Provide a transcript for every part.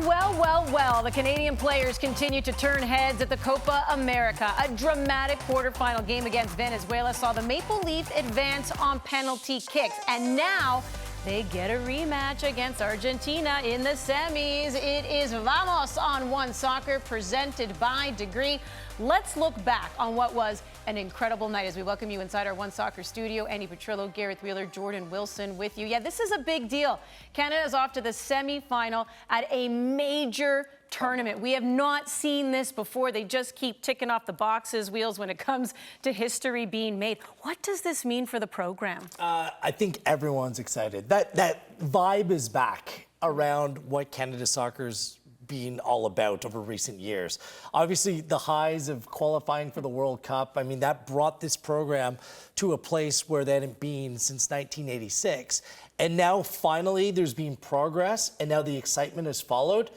Well, the Canadian players continue to turn heads at the Copa America. A dramatic quarterfinal game against Venezuela saw the Maple Leaf advance on penalty kicks. And now they get a rematch against Argentina in the semis. It is Vamos on One Soccer, presented by Degree. Let's look back on what was an incredible night as we welcome you inside our One Soccer studio. Andy Petrillo, Gareth Wheeler, Jordan Wilson with you. Yeah, this is a big deal. Canada is off to the semifinal at a major tournament. We have not seen this before. They just keep ticking off the boxes, Wheels, when it comes to history being made. What does this mean for the program? I think everyone's excited. That vibe is back around what Canada Soccer's been all about over recent years. Obviously, the highs of qualifying for the World Cup, I mean, that brought this program to a place where they hadn't been since 1986. And now, finally, there's been progress, and now the excitement has followed.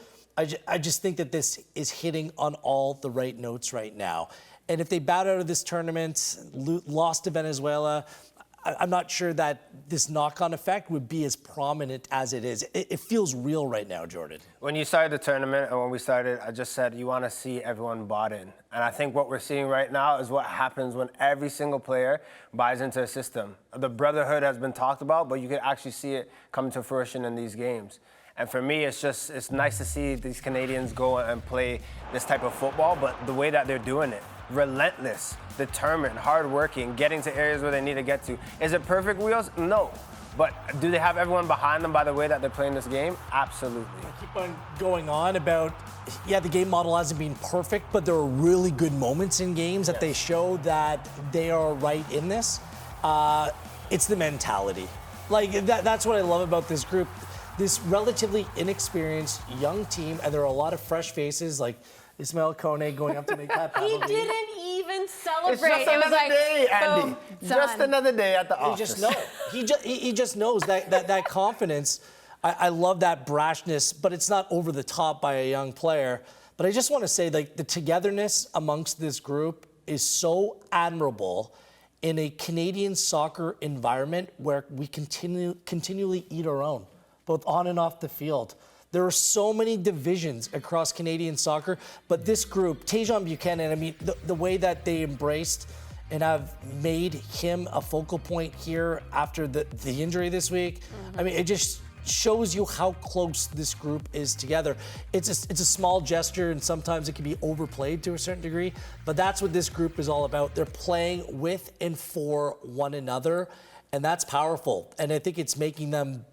I just think that this is hitting on all the right notes right now. And if they bowed out of this tournament, lost to Venezuela, I'm not sure that this knock-on effect would be as prominent as it is. It feels real right now, Jordan. When you started the tournament and when we started, I just said you want to see everyone bought in. And I think what we're seeing right now is what happens when every single player buys into a system. The brotherhood has been talked about, but you can actually see it come to fruition in these games. And for me, it's nice to see these Canadians go and play this type of football, but the way that they're doing it, relentless, determined, hardworking, getting to areas where they need to get to. Is it perfect, Wheels? No. But do they have everyone behind them by the way that they're playing this game? Absolutely. I keep on going on about, yeah, the game model hasn't been perfect, but there are really good moments in games that they show that they are right in this. It's the mentality. Like, that's what I love about this group. This relatively inexperienced young team, and there are a lot of fresh faces like Ismail Kone going up to make that penalty. He didn't even celebrate. It's just another day, Andy. Boom, just another day at the office. He just knows that confidence. I love that brashness, but it's not over the top by a young player. But I just want to say, like, the togetherness amongst this group is so admirable in a Canadian soccer environment where we continually eat our own, both on and off the field. There are so many divisions across Canadian soccer, but this group, Tajon Buchanan, I mean, the way that they embraced and have made him a focal point here after the injury this week, I mean, it just shows you how close this group is together. It's a small gesture, and sometimes it can be overplayed to a certain degree, but that's what this group is all about. They're playing with and for one another. And that's powerful. And I think it's making them,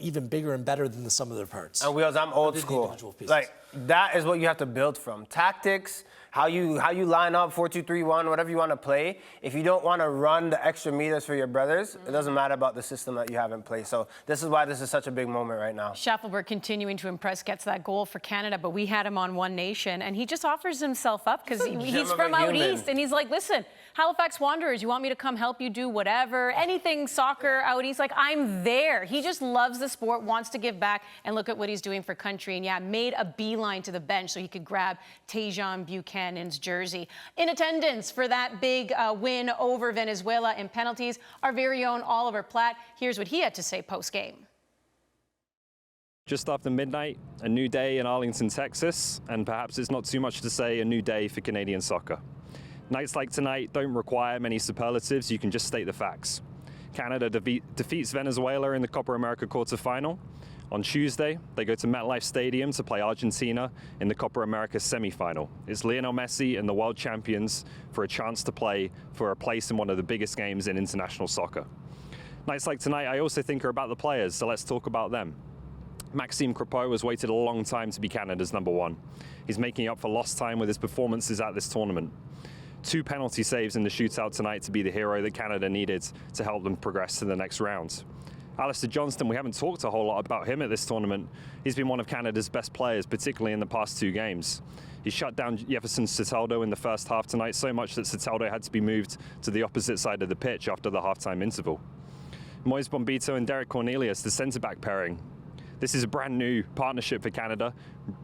even bigger and better than the sum of their parts. And Wheels, I'm old school. Like, that is what you have to build from. Tactics, how you line up, 4-2-3-1, whatever you want to play. If you don't want to run the extra meters for your brothers, it doesn't matter about the system that you have in place. So this is why this is such a big moment right now. Schaffelberg continuing to impress, gets that goal for Canada, but we had him on One Nation, and he just offers himself up because he's from out east, and he's like, listen, Halifax Wanderers, you want me to come help you do whatever, anything soccer out east, like, I'm there. He just loves the sport, wants to give back, and look at what he's doing for country, and yeah, made a beeline to the bench so he could grab Tajon Buchanan's jersey. In attendance for that big win over Venezuela in penalties, our very own Oliver Platt. Here's what he had to say post-game. Just after midnight, a new day in Arlington, Texas, and perhaps it's not too much to say, a new day for Canadian soccer. Nights like tonight don't require many superlatives, you can just state the facts. Canada defeats Venezuela in the Copa America quarterfinal. On Tuesday, they go to MetLife Stadium to play Argentina in the Copa America semifinal. It's Lionel Messi and the world champions for a chance to play for a place in one of the biggest games in international soccer. Nights like tonight, I also think are about the players, so let's talk about them. Maxime Crepeau has waited a long time to be Canada's #1. He's making up for lost time with his performances at this tournament. 2 penalty saves in the shootout tonight to be the hero that Canada needed to help them progress to the next round. Alistair Johnston, we haven't talked a whole lot about him at this tournament. He's been one of Canada's best players, particularly in the past 2 games. He shut down Jefferson Soteldo in the first half tonight so much that Soteldo had to be moved to the opposite side of the pitch after the halftime interval. Moise Bombito and Derek Cornelius, the centre-back pairing. This is a brand new partnership for Canada,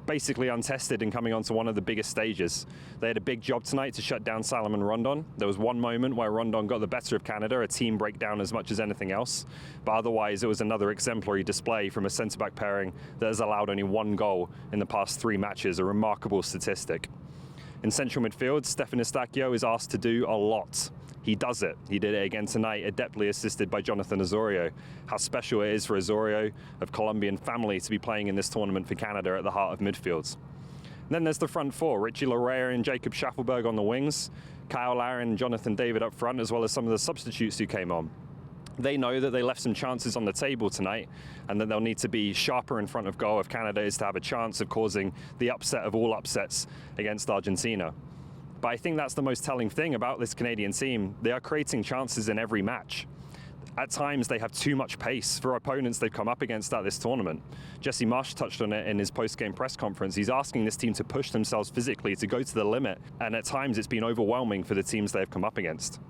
basically untested and coming onto one of the biggest stages. They had a big job tonight to shut down Salomon Rondon. There was one moment where Rondon got the better of Canada, a team breakdown as much as anything else. But otherwise, it was another exemplary display from a centre-back pairing that has allowed only 1 goal in the past 3 matches, a remarkable statistic. In central midfield, Stefan Eustáquio is asked to do a lot. He does it. He did it again tonight, adeptly assisted by Jonathan Osorio. How special it is for Osorio, of Colombian family, to be playing in this tournament for Canada at the heart of midfields. Then there's the front four, Richie Laryea and Jacob Schaffelberg on the wings, Kyle Larin and Jonathan David up front, as well as some of the substitutes who came on. They know that they left some chances on the table tonight and that they'll need to be sharper in front of goal if Canada is to have a chance of causing the upset of all upsets against Argentina. But I think that's the most telling thing about this Canadian team. They are creating chances in every match. At times, they have too much pace for opponents they've come up against at this tournament. Jesse Marsch touched on it in his post-game press conference. He's asking this team to push themselves physically, to go to the limit, and at times it's been overwhelming for the teams they've come up against.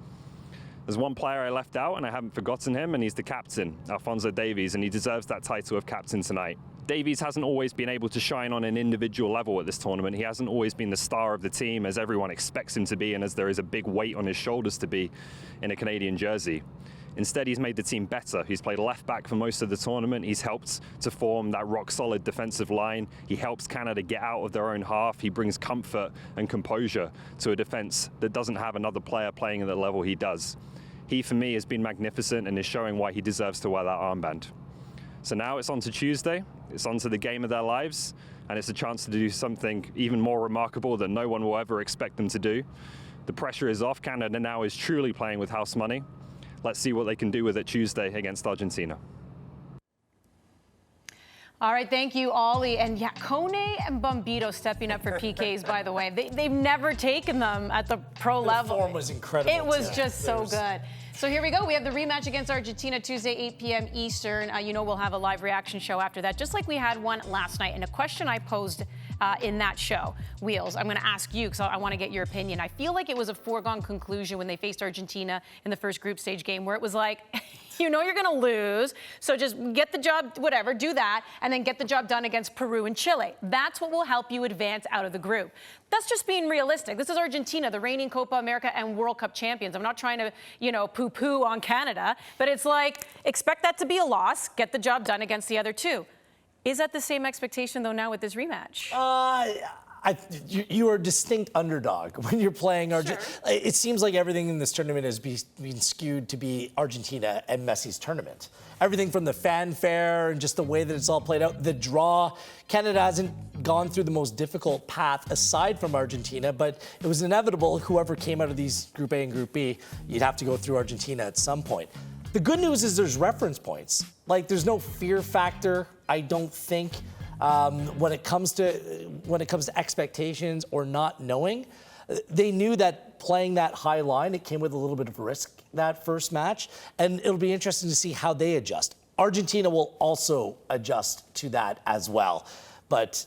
There's one player I left out, and I haven't forgotten him, and he's the captain, Alphonso Davies, and he deserves that title of captain tonight. Davies hasn't always been able to shine on an individual level at this tournament. He hasn't always been the star of the team as everyone expects him to be and as there is a big weight on his shoulders to be in a Canadian jersey. Instead, he's made the team better. He's played left back for most of the tournament. He's helped to form that rock-solid defensive line. He helps Canada get out of their own half. He brings comfort and composure to a defense that doesn't have another player playing at the level he does. He, for me, has been magnificent and is showing why he deserves to wear that armband. So now it's on to Tuesday. It's on to the game of their lives, and it's a chance to do something even more remarkable that no one will ever expect them to do. The pressure is off. Canada now is truly playing with house money. Let's see what they can do with it Tuesday against Argentina. All right, thank you, Ollie. And yeah, Kone and Bombito stepping up for PKs, by the way. They've never taken them at the pro level. The form was incredible. It was just so good. So here we go. We have the rematch against Argentina Tuesday, 8 p.m. Eastern. You know we'll have a live reaction show after that, just like we had one last night. And a question I posed in that show, Wheels, I'm going to ask you because I want to get your opinion. I feel like it was a foregone conclusion when they faced Argentina in the first group stage game where it was like, you know you're going to lose, so just get the job, whatever, do that, and then get the job done against Peru and Chile. That's what will help you advance out of the group. That's just being realistic. This is Argentina, the reigning Copa America and World Cup champions. I'm not trying to, poo-poo on Canada, but it's like, expect that to be a loss, get the job done against the other two. Is that the same expectation, though, now with this rematch? You are a distinct underdog when you're playing Argentina. Sure. It seems like everything in this tournament has been skewed to be Argentina and Messi's tournament. Everything from the fanfare and just the way that it's all played out, the draw. Canada hasn't gone through the most difficult path aside from Argentina, but it was inevitable whoever came out of these Group A and Group B, you'd have to go through Argentina at some point. The good news is there's reference points. Like, there's no fear factor, I don't think. When it comes to expectations or not knowing, they knew that playing that high line, it came with a little bit of risk that first match, and it'll be interesting to see how they adjust. Argentina will also adjust to that as well. But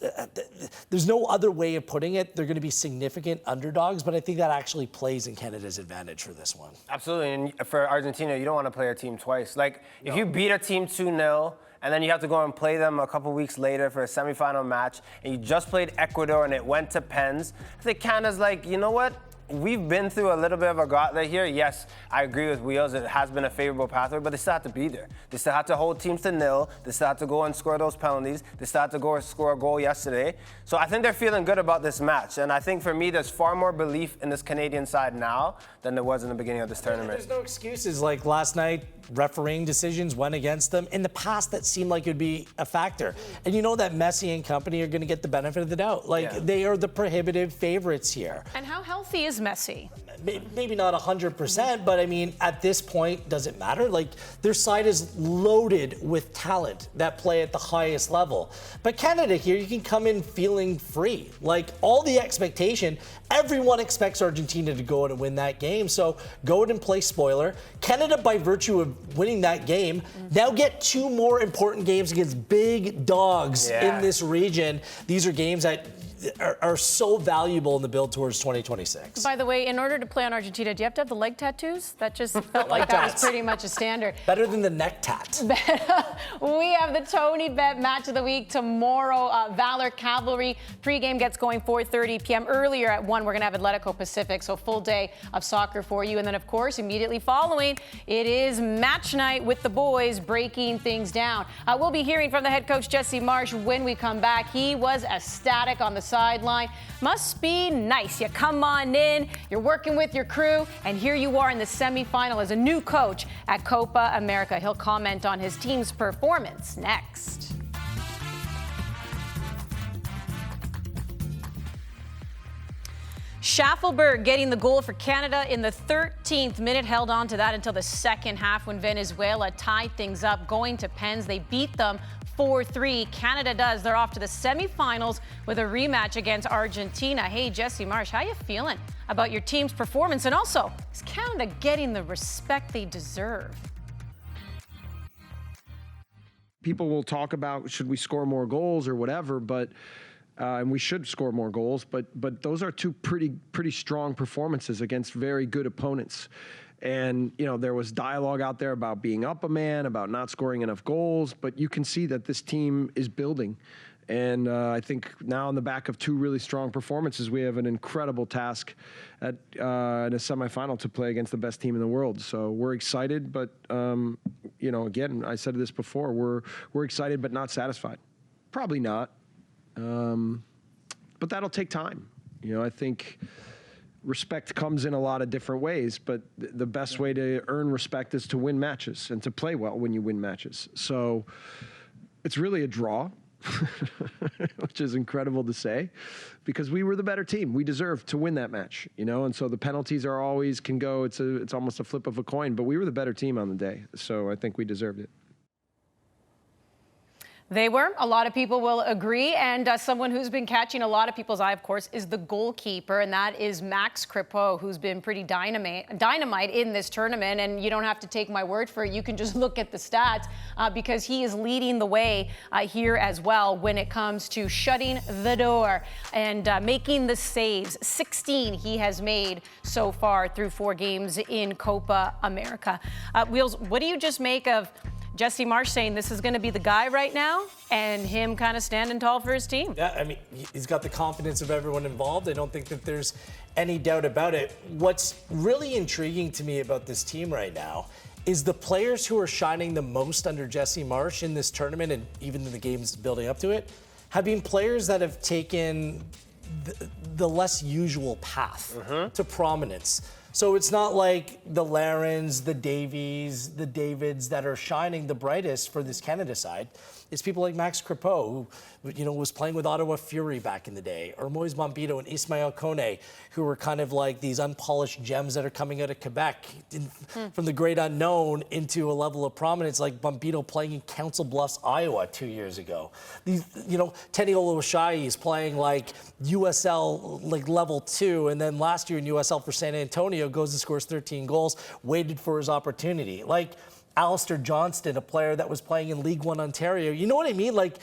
there's no other way of putting it. They're going to be significant underdogs, but I think that actually plays in Canada's advantage for this one. Absolutely, and for Argentina, you don't want to play a team twice. Like, if you beat a team 2-0, and then you have to go and play them a couple weeks later for a semifinal match, and you just played Ecuador and it went to pens, I think Canada's like, you know what? We've been through a little bit of a gauntlet here. Yes, I agree with Wheels. It has been a favorable pathway, but they still have to be there. They still have to hold teams to 0. They still have to go and score those penalties. They still have to go and score a goal yesterday. So I think they're feeling good about this match. And I think for me, there's far more belief in this Canadian side now than there was in the beginning of this tournament. There's no excuses. Like last night, refereeing decisions went against them. In the past, that seemed like it would be a factor. And you know that Messi and company are going to get the benefit of the doubt. They are the prohibitive favorites here. And how healthy is Messi? Maybe not 100%, but I mean, at this point, does it matter? Like, their side is loaded with talent that play at the highest level. But Canada here, you can come in feeling free. Like, all the expectation, everyone expects Argentina to go out and win that game. So go out and play spoiler. Canada, by virtue of winning that game, now get 2 more important games against big dogs in this region. These are games that are so valuable in the build towards 2026. By the way, in order to play on Argentina, do you have to have the leg tattoos? That just felt like that was pretty much a standard. Better than the neck tat. We have the Tony Bet match of the week tomorrow. Valor Cavalry pregame gets going 4:30 p.m. Earlier at 1, we're going to have Atletico Pacific, so full day of soccer for you. And then, of course, immediately following, it is match night with the boys breaking things down. We'll be hearing from the head coach, Jesse Marsch, when we come back. He was ecstatic on the sideline. Must be nice. You come on in, you're working with your crew, and here you are in the semifinal as a new coach at Copa America. He'll comment on his team's performance next. Schaffelberg getting the goal for Canada in the 13th minute, held on to that until the second half when Venezuela tied things up, going to pens. They beat them 4-3. Canada does. They're off to the semifinals with a rematch against Argentina. Hey, Jesse Marsch, how you feeling about your team's performance? And also, is Canada getting the respect they deserve? People will talk about should we score more goals or whatever, but and we should score more goals. But those are two pretty strong performances against very good opponents. And, you know, there was dialogue out there about being up a man, about not scoring enough goals, but you can see that this team is building. And I think now on the back of two really strong performances, we have an incredible task at in a semifinal to play against the best team in the world. So we're excited, but, you know, again, I said this before, we're excited but not satisfied. Probably not. But that'll take time. You know, I think respect comes in a lot of different ways, but the best way to earn respect is to win matches and to play well when you win matches. So it's really a draw, which is incredible to say, because we were the better team. We deserved to win that match, you know, and so the penalties are always can go. It's almost a flip of a coin, but we were the better team on the day. So I think we deserved it. They were. A lot of people will agree. And someone who's been catching a lot of people's eye, of course, is the goalkeeper. And that is Max Crepeau, who's been pretty dynamite in this tournament. And you don't have to take my word for it. You can just look at the stats because he is leading the way here as well when it comes to shutting the door and making the saves. 16 he has made so far through 4 games in Copa America. Wheels, what do you just make of Jesse Marsch saying this is going to be the guy right now and him kind of standing tall for his team? Yeah, I mean, he's got the confidence of everyone involved. I don't think that there's any doubt about it. What's really intriguing to me about this team right now is the players who are shining the most under Jesse Marsch in this tournament and even in the games building up to it have been players that have taken the less usual path to prominence. So it's not like the Larens, the Davies, the Davids that are shining the brightest for this Canada side. It's people like Max Crepeau, who, you know, was playing with Ottawa Fury back in the day, or Moise Bombito and Ismael Kone, who were kind of like these unpolished gems that are coming out of Quebec from the great unknown into a level of prominence, like Bombito playing in Council Bluffs, Iowa 2 years ago. These, you know, Tenny Oluwaseyi is playing like USL like level 2, and then last year in USL for San Antonio goes and scores 13 goals, waited for his opportunity. Like Alistair Johnston, a player that was playing in League One Ontario. You know what I mean? Like,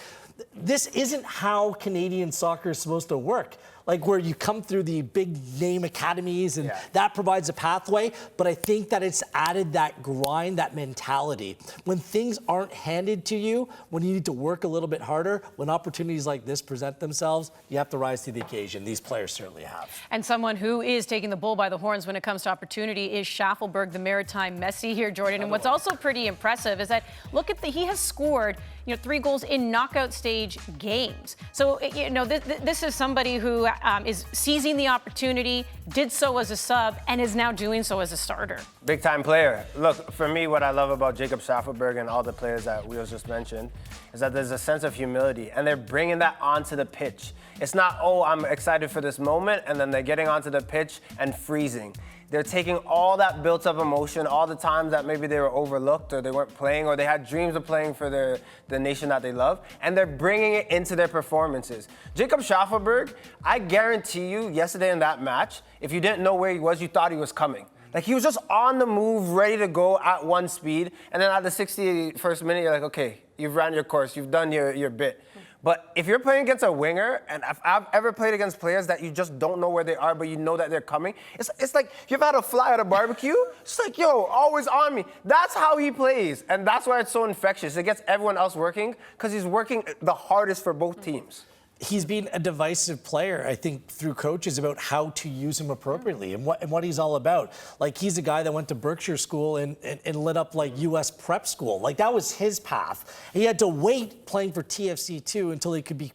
this isn't how Canadian soccer is supposed to work. Like, where you come through the big name academies and that provides a pathway. But I think that it's added that grind, that mentality. When things aren't handed to you, when you need to work a little bit harder, when opportunities like this present themselves, you have to rise to the occasion. These players certainly have. And someone who is taking the bull by the horns when it comes to opportunity is Schaffelberg, the Maritime Messi here, Jordan. And what's also pretty impressive is that look at he has scored 3 goals in knockout stage games. So, this is somebody who is seizing the opportunity, did so as a sub, and is now doing so as a starter. Big time player. Look, for me, what I love about Jacob Schaffelberg and all the players that Wheels just mentioned is that there's a sense of humility, and they're bringing that onto the pitch. It's not, oh, I'm excited for this moment, and then they're getting onto the pitch and freezing. They're taking all that built-up emotion, all the times that maybe they were overlooked or they weren't playing or they had dreams of playing for the nation that they love, and they're bringing it into their performances. Jacob Schaffelberg, I guarantee you, yesterday in that match, if you didn't know where he was, you thought he was coming. Like, he was just on the move, ready to go at one speed, and then at the 61st minute, you're like, okay, you've ran your course, you've done your bit. But if you're playing against a winger, and I've ever played against players that you just don't know where they are, but you know that they're coming, it's like you've had a fly at a barbecue. It's like, yo, always on me. That's how he plays, and that's why it's so infectious. It gets everyone else working because he's working the hardest for both teams. He's been a divisive player, I think, through coaches about how to use him appropriately and what he's all about. Like, he's a guy that went to Berkshire School and lit up, like, U.S. prep school. Like, that was his path. He had to wait playing for TFC2 until he could be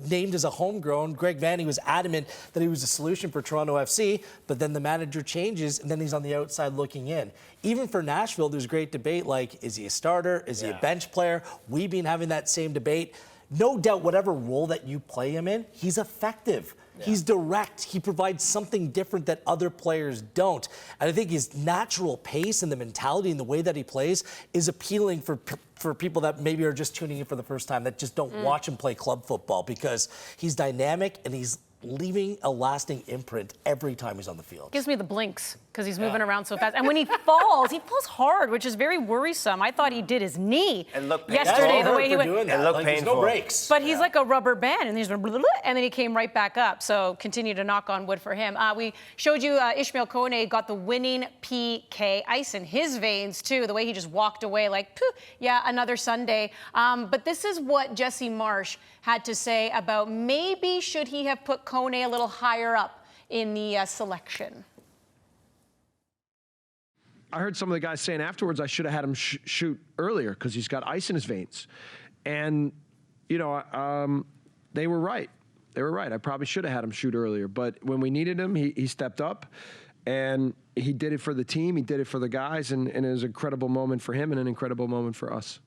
named as a homegrown. Greg Vanney was adamant that he was a solution for Toronto FC, but then the manager changes, and then he's on the outside looking in. Even for Nashville, there's great debate, like, is he a starter? Is he a bench player? We've been having that same debate. No doubt, whatever role that you play him in, he's effective. Yeah. He's direct. He provides something different that other players don't. And I think his natural pace and the mentality and the way that he plays is appealing for people that maybe are just tuning in for the first time, that just don't watch him play club football, because he's dynamic and he's leaving a lasting imprint every time he's on the field. Gives me the blinks because he's moving around so fast. And when he falls hard, which is very worrisome. I thought he did his knee yesterday, the way he went. It looked painful. No breaks. But he's like a rubber band, and he's and then he came right back up. So continue to knock on wood for him. We showed you Ishmael Kone got the winning PK, ice in his veins too. The way he just walked away, like, pooh, yeah, another Sunday. But this is what Jesse Marsch had to say about maybe should he have put Kone a little higher up in the selection. I heard some of the guys saying afterwards I should have had him shoot earlier because he's got ice in his veins. And, you know, they were right. They were right. I probably should have had him shoot earlier. But when we needed him, he stepped up, and he did it for the team. He did it for the guys, and it was an incredible moment for him and an incredible moment for us.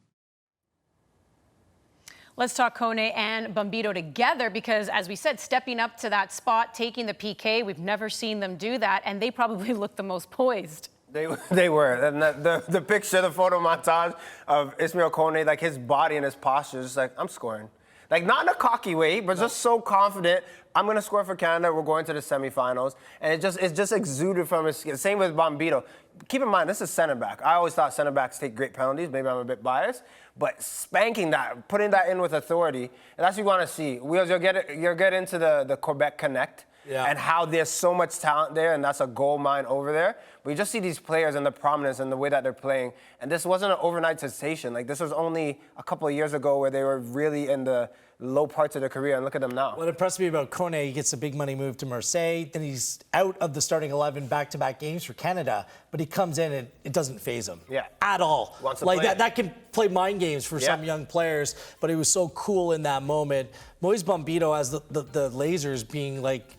Let's talk Kone and Bombito together because, as we said, stepping up to that spot, taking the PK, we've never seen them do that, and they probably look the most poised. They were. And the picture, the photo montage of Ishmael Kone, like his body and his posture is just like, I'm scoring. Like, not in a cocky way, but just so confident. I'm going to score for Canada. We're going to the semifinals. And it just exuded from his skin. Same with Bombito. Keep in mind, this is center back. I always thought center backs take great penalties. Maybe I'm a bit biased. But spanking that, putting that in with authority, and that's what you want to see. You'll get into the Quebec Connect. Yeah. And how there's so much talent there, and that's a gold mine over there. But you just see these players and the prominence and the way that they're playing. And this wasn't an overnight sensation. Like, this was only a couple of years ago where they were really in the low parts of their career, and look at them now. What impressed me about Kone, he gets a big money move to Marseille, then he's out of the starting 11 back-to-back games for Canada, but he comes in and it doesn't faze him at all. Like, that can play mind games for some young players, but he was so cool in that moment. Moise Bombito has the lasers being like,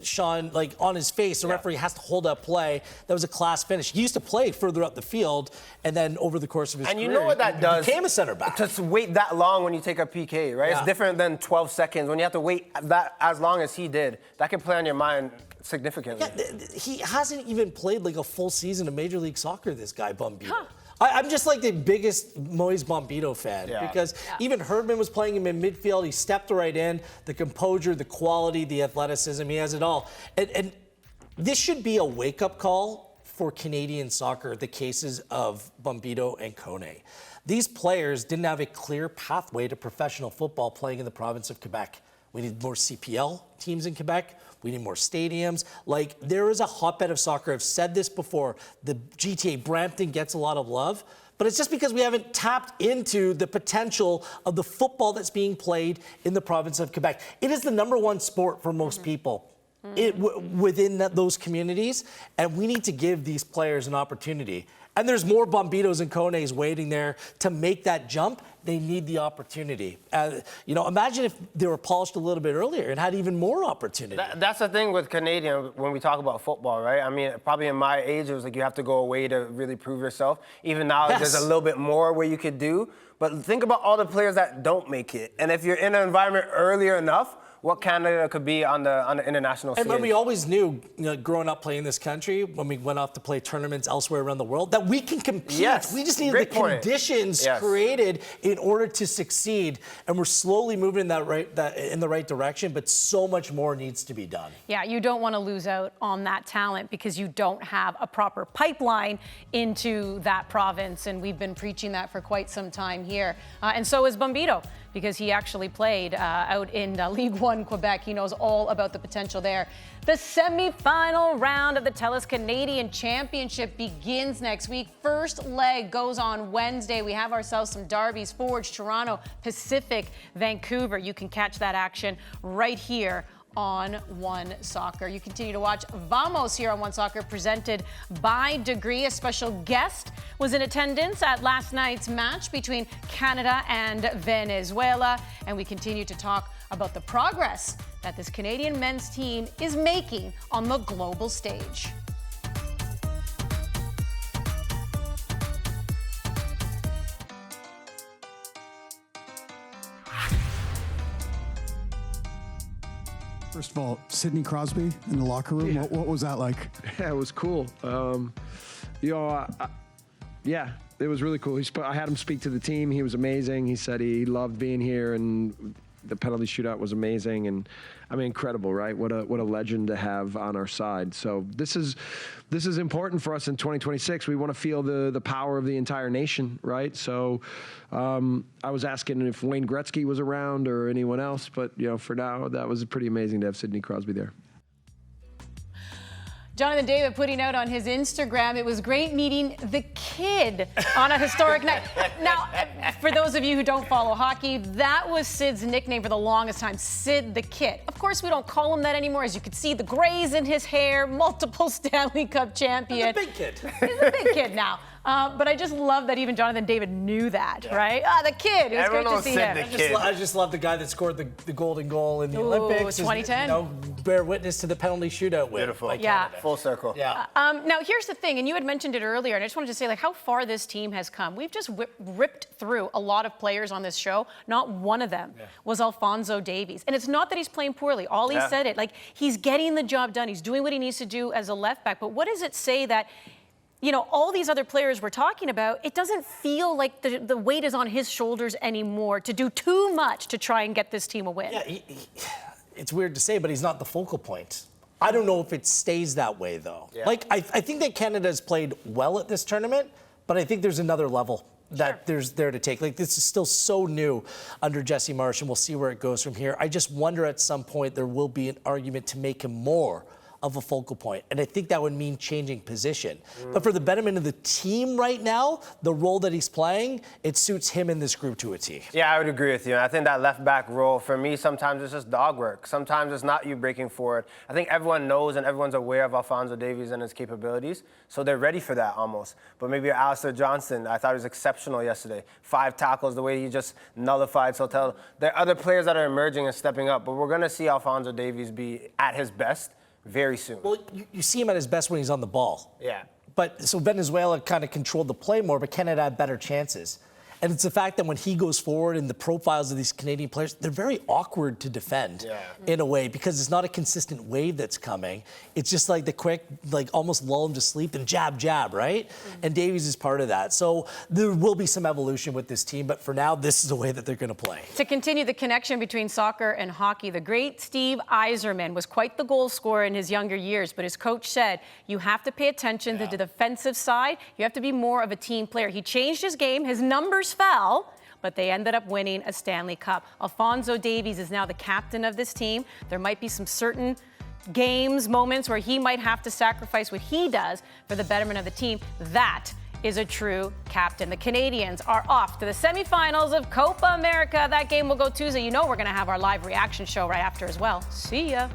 Sean, like, on his face, the referee has to hold up play. That was a class finish. He used to play further up the field, and then over the course of his career, you know what that does? Became a center back. To wait that long when you take a PK, right? It's different than 12 seconds. When you have to wait that as long as he did, that can play on your mind significantly. Yeah, he hasn't even played like a full season of Major League Soccer, this guy, Bombito. I'm just like the biggest Moise Bombito fan because even Herdman was playing him in midfield. He stepped right in. The composure, the quality, the athleticism, he has it all. And this should be a wake-up call for Canadian soccer, the cases of Bombito and Kone. These players didn't have a clear pathway to professional football playing in the province of Quebec. We need more CPL teams in Quebec. We need more stadiums. Like, there is a hotbed of soccer. I've said this before. The GTA Brampton gets a lot of love, but it's just because we haven't tapped into the potential of the football that's being played in the province of Quebec. It is the #1 sport for most people within those communities, and we need to give these players an opportunity. And there's more Bombitos and Kones waiting there to make that jump. They need the opportunity. Imagine if they were polished a little bit earlier and had even more opportunity. That's the thing with Canadian when we talk about football, right? I mean, probably in my age, it was like you have to go away to really prove yourself. Even now, there's a little bit more where you could do. But think about all the players that don't make it. And if you're in an environment earlier enough what Canada could be on the international stage. And when we always knew, growing up playing this country, when we went off to play tournaments elsewhere around the world, that we can compete. Yes. We just needed the conditions created in order to succeed. And we're slowly moving in the right direction, but so much more needs to be done. Yeah, you don't want to lose out on that talent because you don't have a proper pipeline into that province. And we've been preaching that for quite some time here. And so is Bombito, because he actually played out in League One Quebec. He knows all about the potential there. The semifinal round of the TELUS Canadian Championship begins next week. First leg goes on Wednesday. We have ourselves some derbies: Forge, Toronto, Pacific, Vancouver. You can catch that action right here on One Soccer. You continue to watch Vamos here on One Soccer, presented by Degree. A special guest was in attendance at last night's match between Canada and Venezuela, and we continue to talk about the progress that this Canadian men's team is making on the global stage. First of all, Sidney Crosby in the locker room, what was that like? Yeah, it was cool. Yeah, it was really cool. I had him speak to the team. He was amazing. He said he loved being here, and the penalty shootout was amazing. And I mean, incredible, right? What a legend to have on our side. So this is important for us in 2026. We want to feel the power of the entire nation, right? So I was asking if Wayne Gretzky was around or anyone else, but for now, that was pretty amazing to have Sidney Crosby there. Jonathan David putting out on his Instagram, it was great meeting the kid on a historic night. Now, for those of you who don't follow hockey, that was Sid's nickname for the longest time, Sid the Kid. Of course, we don't call him that anymore. As you can see, the grays in his hair, multiple Stanley Cup champion. He's a big kid. He's a big kid now. But I just love that even Jonathan David knew that, right? The kid. It was great to see him. I just love the guy that scored the golden goal in the Olympics. 2010. Bear witness to the penalty shootout win. Beautiful. Yeah. Full circle. Yeah. Now, here's the thing, and you had mentioned it earlier, and I just wanted to say, how far this team has come. We've just ripped through a lot of players on this show. Not one of them was Alphonso Davies. And it's not that he's playing poorly. Ollie said it. He's getting the job done. He's doing what he needs to do as a left back. But what does it say that all these other players we're talking about, it doesn't feel like the weight is on his shoulders anymore to do too much to try and get this team a win? Yeah, it's weird to say, but he's not the focal point. I don't know if it stays that way, though. Yeah. I think that Canada has played well at this tournament, but I think there's another level that there's there to take. This is still so new under Jesse Marsch, and we'll see where it goes from here. I just wonder at some point there will be an argument to make him more of a focal point. And I think that would mean changing position. But for the betterment of the team right now, the role that he's playing, it suits him in this group to a T. Yeah, I would agree with you. I think that left back role, for me, sometimes it's just dog work. Sometimes it's not you breaking forward. I think everyone knows and everyone's aware of Alphonso Davies and his capabilities, so they're ready for that almost. But maybe Alistair Johnston, I thought he was exceptional yesterday. 5 tackles, the way he just nullified Sotel. There are other players that are emerging and stepping up, but we're going to see Alphonso Davies be at his best very soon. Well, you see him at his best when he's on the ball. Yeah. But so Venezuela kind of controlled the play more, but Canada had better chances. And it's the fact that when he goes forward and the profiles of these Canadian players, they're very awkward to defend in a way because it's not a consistent wave that's coming. It's just like the quick, almost lull him to sleep and jab, right? And Davies is part of that. So there will be some evolution with this team, but for now, this is the way that they're going to play. To continue the connection between soccer and hockey, the great Steve Yzerman was quite the goal scorer in his younger years, but his coach said, you have to pay attention to the defensive side. You have to be more of a team player. He changed his game. His numbers fell, but they ended up winning a Stanley Cup. Alphonso Davies is now the captain of this team. There might be some certain games, moments where he might have to sacrifice what he does for the betterment of the team. That is a true captain. The Canadians are off to the semifinals of Copa America. That game will go Tuesday. We're going to have our live reaction show right after as well. See ya.